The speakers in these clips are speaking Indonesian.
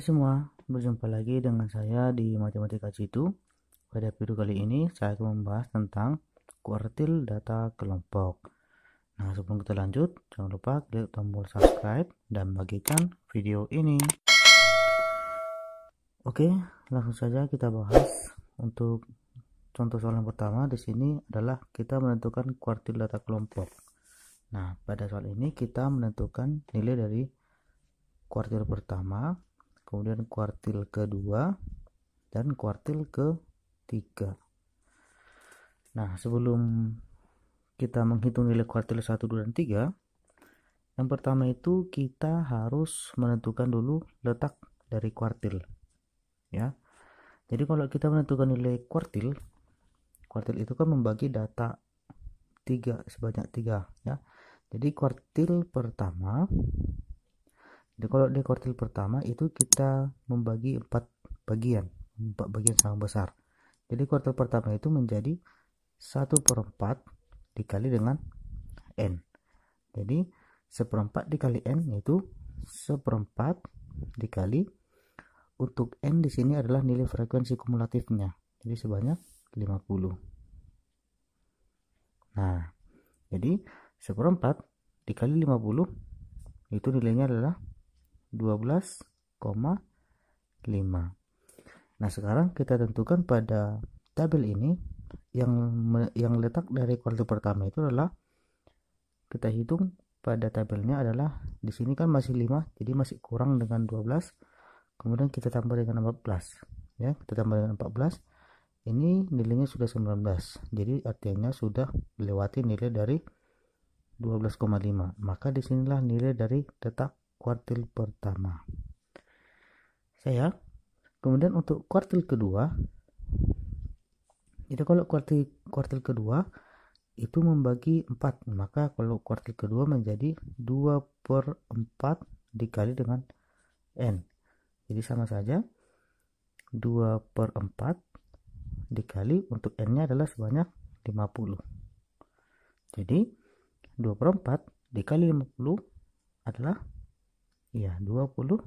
semua, berjumpa lagi dengan saya di Matematika Jitu. Pada video kali ini saya akan membahas tentang kuartil data kelompok. Nah, sebelum kita lanjut, jangan lupa klik tombol subscribe dan bagikan video ini. Oke, langsung saja kita bahas. Untuk contoh soal yang pertama di sini adalah kita menentukan kuartil data kelompok. Nah, pada soal ini kita menentukan nilai dari kuartil pertama, kemudian kuartil kedua, dan kuartil ketiga. Nah, sebelum kita menghitung nilai kuartil 1, 2, dan 3, yang pertama itu kita harus menentukan dulu letak dari kuartil. Ya. Jadi kalau kita menentukan nilai kuartil itu kan membagi data 3 sebanyak 3 ya. Jadi kuartil pertama, jadi kalau di kuartil pertama itu kita membagi 4 bagian sangat besar. Jadi kuartil pertama itu menjadi 1/4 dikali dengan N. Jadi 1/4 dikali N yaitu 1/4 dikali, untuk N di sini adalah nilai frekuensi kumulatifnya. Jadi sebanyak 50. Nah, jadi 1/4 dikali 50 itu nilainya adalah 12,5. Nah, sekarang kita tentukan pada tabel ini yang letak dari kuartil pertama itu adalah, kita hitung pada tabelnya adalah di sini kan masih 5, jadi masih kurang dengan 12. Kemudian kita tambah dengan 14 ya, kita tambah dengan 14. Ini nilainya sudah 19. Jadi artinya sudah melewati nilai dari 12,5. Maka disinilah nilai dari letak kuartil pertama. Kemudian untuk kuartil kedua, itu kalau kuartil kedua itu membagi 4, maka kalau kuartil kedua menjadi 2/4 dikali dengan N. Jadi sama saja 2/4 dikali, untuk N nya adalah sebanyak 50. Jadi 2/4 dikali 50 adalah 25.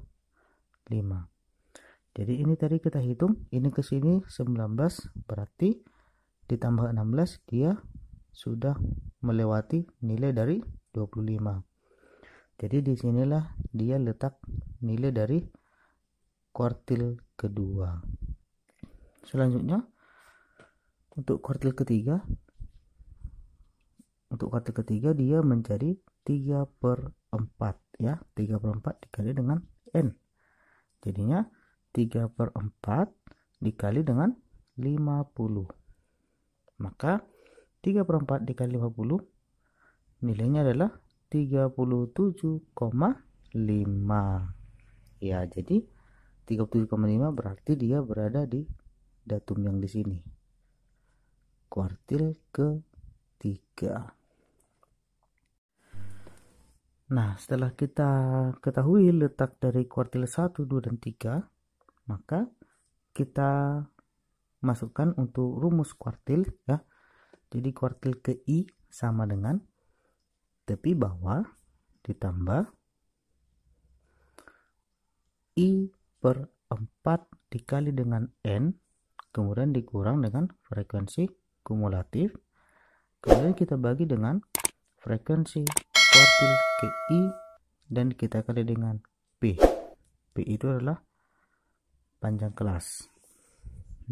Jadi ini tadi kita hitung, ini ke sini 19, berarti ditambah 16 dia sudah melewati nilai dari 25. Jadi disinilah dia letak nilai dari kuartil kedua. Selanjutnya untuk kuartil ketiga, dia menjadi 3/4 ya, 3/4 dikali dengan N. Jadinya 3/4 dikali dengan 50. Maka 3/4 dikali 50 nilainya adalah 37,5. Ya, jadi 37,5 berarti dia berada di datum yang di sini. Kuartil ketiga. Nah, setelah kita ketahui letak dari kuartil 1, 2, dan 3, maka kita masukkan untuk rumus kuartil ya. Jadi kuartil ke I sama dengan tepi bawah ditambah I/4 dikali dengan N, kemudian dikurang dengan frekuensi kumulatif, kemudian kita bagi dengan frekuensi kuartil ke I dan kita kali dengan P. P itu adalah panjang kelas.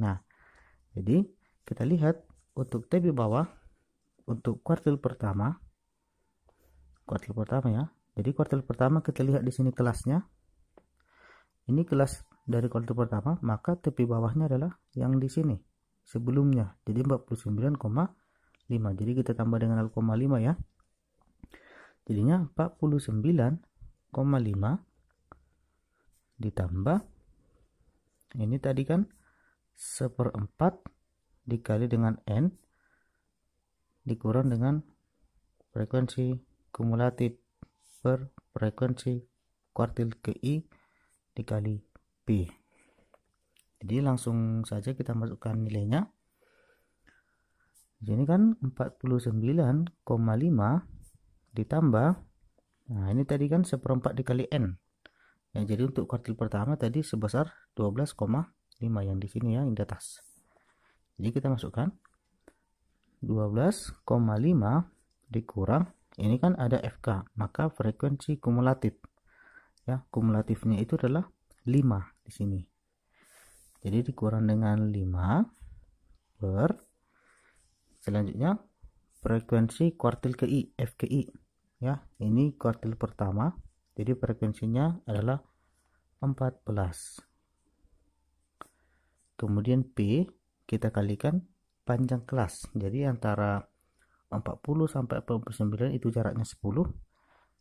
Nah, jadi kita lihat untuk tepi bawah untuk kuartil pertama ya. Jadi kuartil pertama kita lihat di sini kelasnya. Ini kelas dari kuartil pertama, maka tepi bawahnya adalah yang di sini sebelumnya. Jadi 49,5. Jadi kita tambah dengan 0,5 ya. Jadinya 49,5 ditambah ini tadi kan 1/4 dikali dengan N dikurang dengan frekuensi kumulatif per frekuensi kuartil ke I dikali P. Jadi langsung saja kita masukkan nilainya. Jadi kan 49,5 ditambah, nah ini tadi kan 1/4 dikali N. Ya, jadi untuk kuartil pertama tadi sebesar 12,5 yang di sini ya, yang di atas. Jadi kita masukkan 12,5 dikurang, ini kan ada FK, maka frekuensi kumulatif. Ya, kumulatifnya itu adalah 5 di sini. Jadi dikurang dengan 5 per, selanjutnya frekuensi kuartil ke I, FKI. Ya, ini kuartil pertama. Jadi frekuensinya adalah 14. Kemudian P kita kalikan panjang kelas. Jadi antara 40 sampai 49 itu jaraknya 10.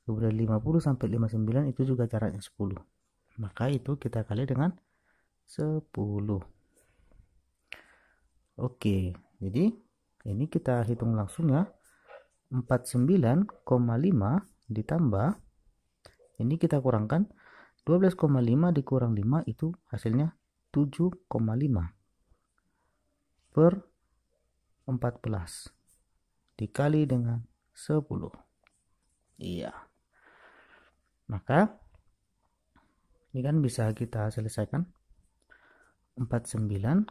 Kemudian 50 sampai 59 itu juga jaraknya 10. Maka itu kita kali dengan 10. Oke, jadi ini kita hitung langsung ya. 49,5 ditambah, ini kita kurangkan 12,5 dikurang 5 itu hasilnya 7,5 per 14 dikali dengan 10. Iya. Maka ini kan bisa kita selesaikan. 49,5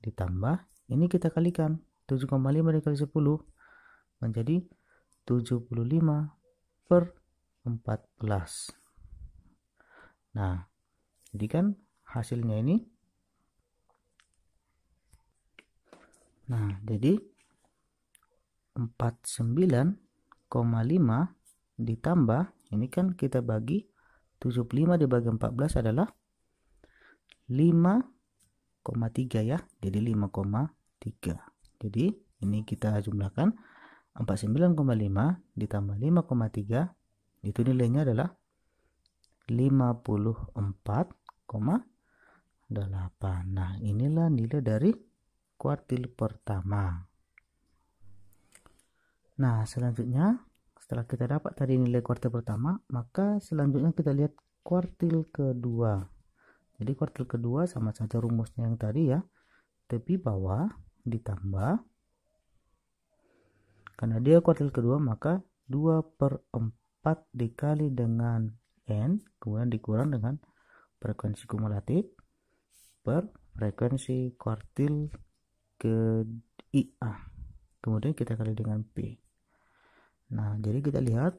ditambah, ini kita kalikan 7,5 dikali 10 menjadi 75 per 14. Nah, jadi kan hasilnya ini, nah jadi 49,5 ditambah, ini kan kita bagi 75 dibagi 14 adalah 5,3 ya, jadi 5,3. Jadi ini kita jumlahkan 49,5 ditambah 5,3 itu nilainya adalah 54,8. Nah, inilah nilai dari kuartil pertama. Nah, selanjutnya setelah kita dapat tadi nilai kuartil pertama, maka selanjutnya kita lihat kuartil kedua. Jadi kuartil kedua sama saja rumusnya yang tadi ya, tepi bawah ditambah, karena dia kuartil kedua maka 2/4 dikali dengan N, kemudian dikurang dengan frekuensi kumulatif per frekuensi kuartil ke IA, kemudian kita kali dengan P. Nah, jadi kita lihat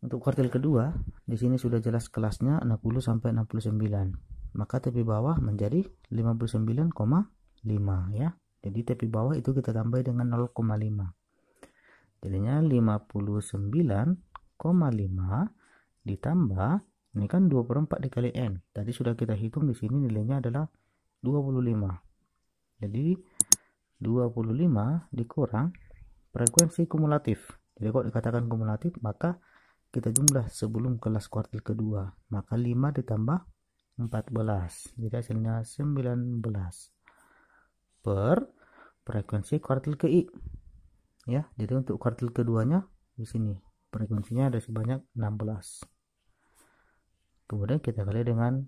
untuk kuartil kedua di sini sudah jelas kelasnya 60 sampai 69, maka tepi bawah menjadi 59,5 ya. Jadi tepi bawah itu kita tambah dengan 0,5, jadinya 59,5 ditambah, ini kan 2/4 dikali N, tadi sudah kita hitung, di sini nilainya adalah 25. Jadi 25 dikurang frekuensi kumulatif. Jadi kalau dikatakan kumulatif maka kita jumlah sebelum kelas kuartil kedua, maka 5 ditambah 14, jadi hasilnya 19 per frekuensi kuartil ke I ya. Jadi untuk kuartil keduanya di sini frekuensinya ada sebanyak 16. Kemudian kita kali dengan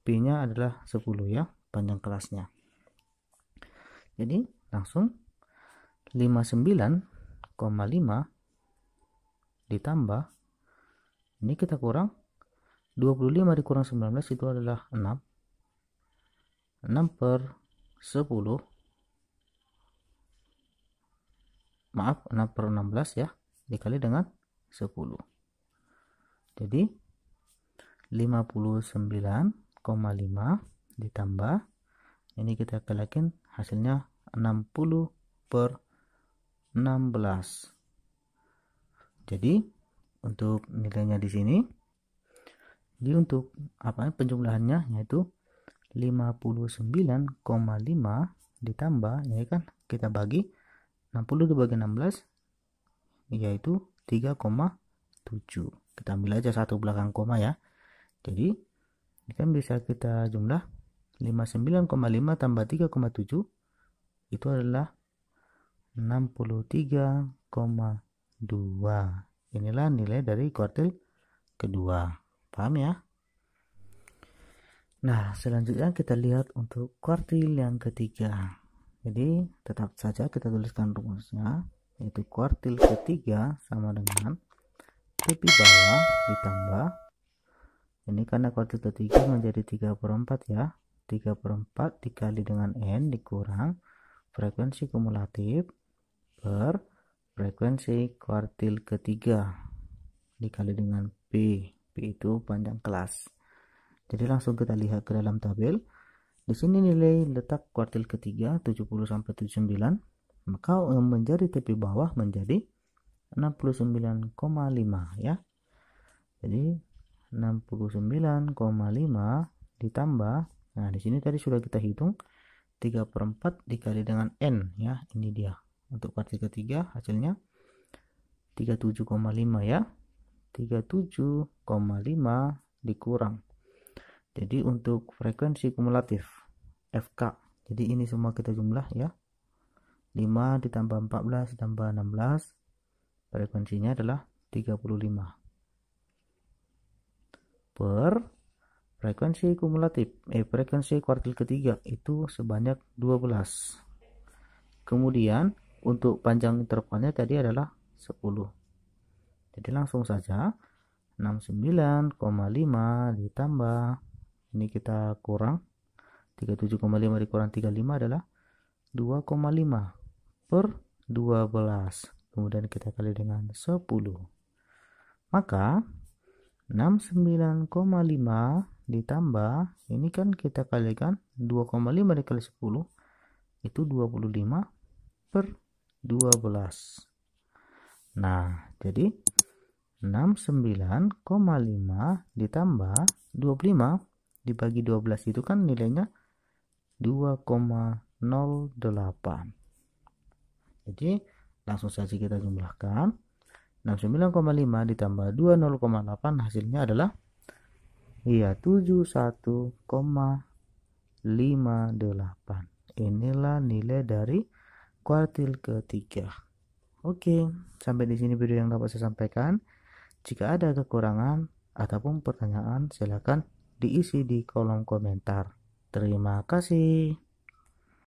P nya adalah 10 ya, panjang kelasnya. Jadi langsung 59,5 ditambah, ini kita kurang 25 dikurang 19 itu adalah 6. 6 per 10, maaf 6 per 16 ya, dikali dengan 10. Jadi 59,5 ditambah, ini kita kalikan hasilnya 60 per 16. Jadi untuk nilainya di sini, jadi untuk penjumlahannya yaitu 59,5 ditambah, ya kan kita bagi 60 dibagi 16 yaitu 3,7. Kita ambil aja satu belakang koma ya. Jadi ini kan bisa kita jumlah 59,5 tambah 3,7 itu adalah 63,2. Inilah nilai dari kuartil kedua. Paham ya? Nah, selanjutnya kita lihat untuk kuartil yang ketiga. Jadi tetap saja kita tuliskan rumusnya, yaitu kuartil ketiga sama dengan tepi bawah ditambah Ini karena kuartil ketiga menjadi 3/4 ya. 3/4 dikali dengan N dikurang frekuensi kumulatif per frekuensi kuartil ketiga dikali dengan P. P itu panjang kelas. Jadi langsung kita lihat ke dalam tabel. Di sini nilai letak kuartil ketiga 70 sampai 79, maka yang menjadi tepi bawah menjadi 69,5 ya. Jadi 69,5 ditambah, nah di sini tadi sudah kita hitung 3/4 dikali dengan N ya. Ini dia untuk kuartil ketiga hasilnya 37,5 ya. 37,5 dikurang. Jadi untuk frekuensi kumulatif FK, jadi ini semua kita jumlah ya, 5 ditambah 14 ditambah 16, frekuensinya adalah 35 per frekuensi kumulatif frekuensi kuartil ketiga itu sebanyak 12. Kemudian untuk panjang intervalnya tadi adalah 10. Jadi langsung saja 69,5 ditambah, ini kita kurang 37,5 dikurang 35 adalah 2,5 per 12. Kemudian kita kali dengan 10. Maka 69,5 ditambah, ini kan kita kalikan 2,5 dikali 10 itu 25 per 12. Nah, jadi 69,5 ditambah 25 dibagi 12 itu kan nilainya 2,08. Jadi langsung saja kita jumlahkan. 69,5 ditambah 20,8 hasilnya adalah iya 71,58. Inilah nilai dari kuartil ketiga. Oke, sampai di sini video yang dapat saya sampaikan. Jika ada kekurangan ataupun pertanyaan, silakan diisi di kolom komentar. Terima kasih.